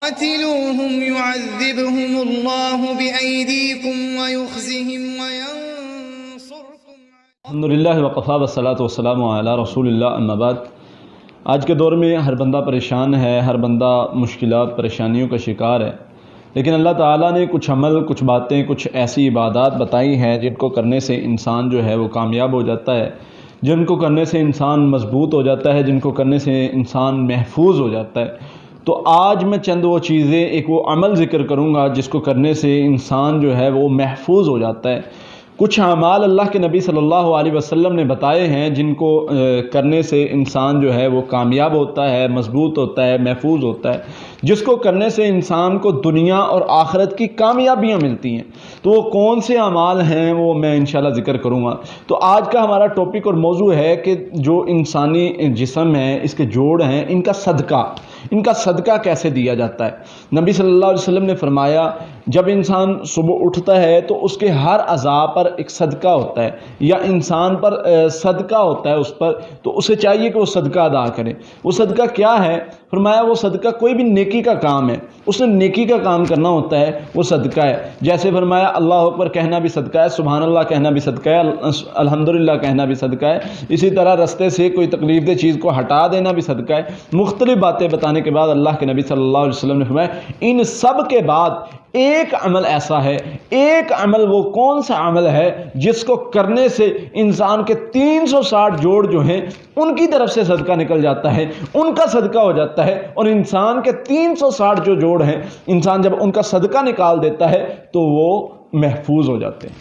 قاتلوهم يعذبهم الله بأيديكم ويخزهم وينصركم. الحمدللہ وقفا والصلاۃ والسلام علی رسول اللہ، اما بعد. آج کے دور میں ہر بندہ پریشان ہے، ہر بندہ مشکلات پریشانیوں کا شکار ہے، لیکن اللہ تعالیٰ نے کچھ عمل، کچھ باتیں، کچھ ایسی عبادات بتائی ہیں جن کو کرنے سے انسان جو ہے وہ کامیاب ہو جاتا ہے، جن کو کرنے سے انسان مضبوط ہو جاتا ہے، جن کو کرنے سے انسان محفوظ ہو جاتا ہے. تو آج میں چند وہ چیزیں، ایک وہ عمل ذکر کروں گا جس کو کرنے سے انسان جو ہے وہ محفوظ ہو جاتا ہے. کچھ اعمال اللہ کے نبی صلی اللہ علیہ وسلم نے بتائے ہیں جن کو کرنے سے انسان جو ہے وہ کامیاب ہوتا ہے، مضبوط ہوتا ہے، محفوظ ہوتا ہے، جس کو کرنے سے انسان کو دنیا اور آخرت کی کامیابیاں ملتی ہیں. تو وہ کون سے اعمال ہیں وہ میں انشاءاللہ ذکر کروں گا. تو آج کا ہمارا ٹاپک اور موضوع ہے کہ جو انسانی جسم ہے، اس کے جوڑ ہیں، ان کا صدقہ کیسے دیا جاتا ہے. نبی صلی اللہ علیہ وسلم نے فرمایا جب انسان صبح اٹھتا ہے تو اس کے ہر اعضاء پر ایک صدقہ ہوتا ہے، یا انسان پر صدقہ ہوتا ہے اس پر، تو اسے چاہیے کہ وہ صدقہ ادا کرے. وہ صدقہ کیا ہے؟ فرمایا وہ صدقہ کوئی بھی نیکی کا کام ہے، اس نے نیکی کا کام کرنا ہوتا ہے، وہ صدقہ ہے. جیسے فرمایا اللہ اکبر کہنا بھی صدقہ ہے، سبحان اللہ کہنا بھی صدقہ ہے، الحمدللہ کہنا بھی صدقہ ہے. اسی طرح رستے سے کوئی تکلیف دہ چیز کو ہٹا دینا بھی صدقہ ہے. مختلف باتیں بتانے کے بعد اللہ کے نبی صلی اللہ علیہ وسلم نے فرمایا ان سب کے بعد ایک عمل ایسا ہے، ایک عمل وہ کون سا عمل ہے جس کو کرنے سے انسان کے 360 جوڑ جو ہیں ان کی طرف سے صدقہ نکل جاتا ہے، ان کا صدقہ ہو جاتا ہے، اور انسان کے 360 جو جوڑ ہیں انسان جب ان کا صدقہ نکال دیتا ہے تو وہ محفوظ ہو جاتے ہیں.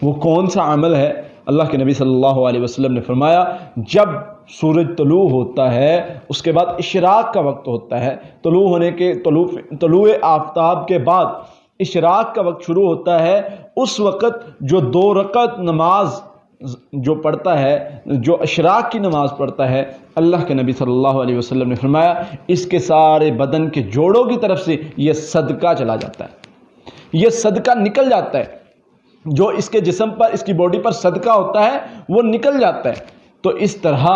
وہ کون سا عمل ہے؟ اللہ کے نبی صلی اللہ علیہ وسلم نے فرمایا جب سورج طلوع ہوتا ہے اس کے بعد اشراق کا وقت ہوتا ہے، طلوع آفتاب کے بعد اشراق کا وقت شروع ہوتا ہے، اس وقت جو 2 رکعت نماز جو پڑھتا ہے، جو اشراق کی نماز پڑھتا ہے، اللہ کے نبی صلی اللہ علیہ وسلم نے فرمایا اس کے سارے بدن کے جوڑوں کی طرف سے یہ صدقہ چلا جاتا ہے، یہ صدقہ نکل جاتا ہے. جو اس کے جسم پر، اس کی باڈی پر صدقہ ہوتا ہے وہ نکل جاتا ہے. تو اس طرح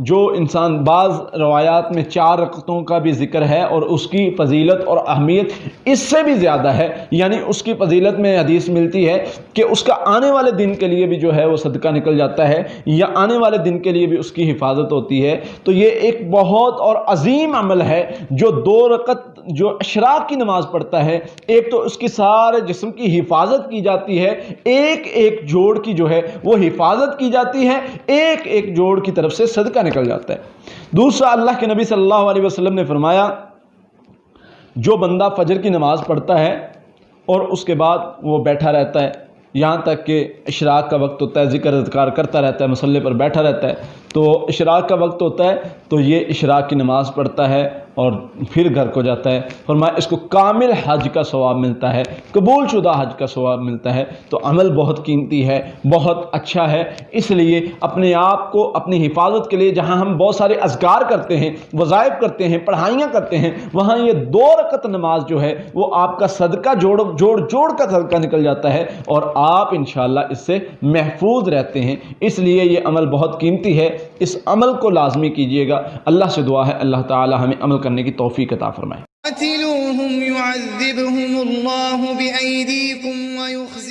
جو انسان، بعض روایات میں 4 رکعتوں کا بھی ذکر ہے اور اس کی فضیلت اور اہمیت اس سے بھی زیادہ ہے. یعنی اس کی فضیلت میں حدیث ملتی ہے کہ اس کا آنے والے دن کے لیے بھی جو ہے وہ صدقہ نکل جاتا ہے، یا آنے والے دن کے لیے بھی اس کی حفاظت ہوتی ہے. تو یہ ایک بہت اور عظیم عمل ہے جو 2 رکعت جو اشراق کی نماز پڑھتا ہے، ایک تو اس کی سارے جسم کی حفاظت کی جاتی ہے، ایک ایک جوڑ کی جو ہے وہ حفاظت کی جاتی ہے، ایک ایک جوڑ کی طرف سے صدقہ نکل جاتا ہے. دوسرا اللہ کے نبی صلی اللہ علیہ وسلم نے فرمایا جو بندہ فجر کی نماز پڑھتا ہے اور اس کے بعد وہ بیٹھا رہتا ہے یہاں تک کہ اشراق کا وقت ہوتا ہے، ذکر اذکار کرتا رہتا ہے، مصلی پر بیٹھا رہتا ہے، تو اشراق کا وقت ہوتا ہے تو یہ اشراق کی نماز پڑھتا ہے اور پھر گھر کو جاتا ہے. فرمایا اس کو کامل حج کا ثواب ملتا ہے، قبول شدہ حج کا ثواب ملتا ہے. تو عمل بہت قیمتی ہے، بہت اچھا ہے. اس لیے اپنے آپ کو اپنی حفاظت کے لیے جہاں ہم بہت سارے اذکار کرتے ہیں، وظائف کرتے ہیں، پڑھائیاں کرتے ہیں، وہاں یہ 2 رکعت نماز جو ہے وہ آپ کا صدقہ جوڑ کا صدقہ نکل جاتا ہے اور آپ انشاءاللہ اس سے محفوظ رہتے ہیں. اس لیے یہ عمل بہت قیمتی ہے، اس عمل کو لازمی کیجیے گا. اللہ سے دعا ہے اللہ تعالی ہمیں عمل کرنے کی توفیق عطا فرمائے. قاتلوهم يعذبهم الله بأيديكم ويخزهم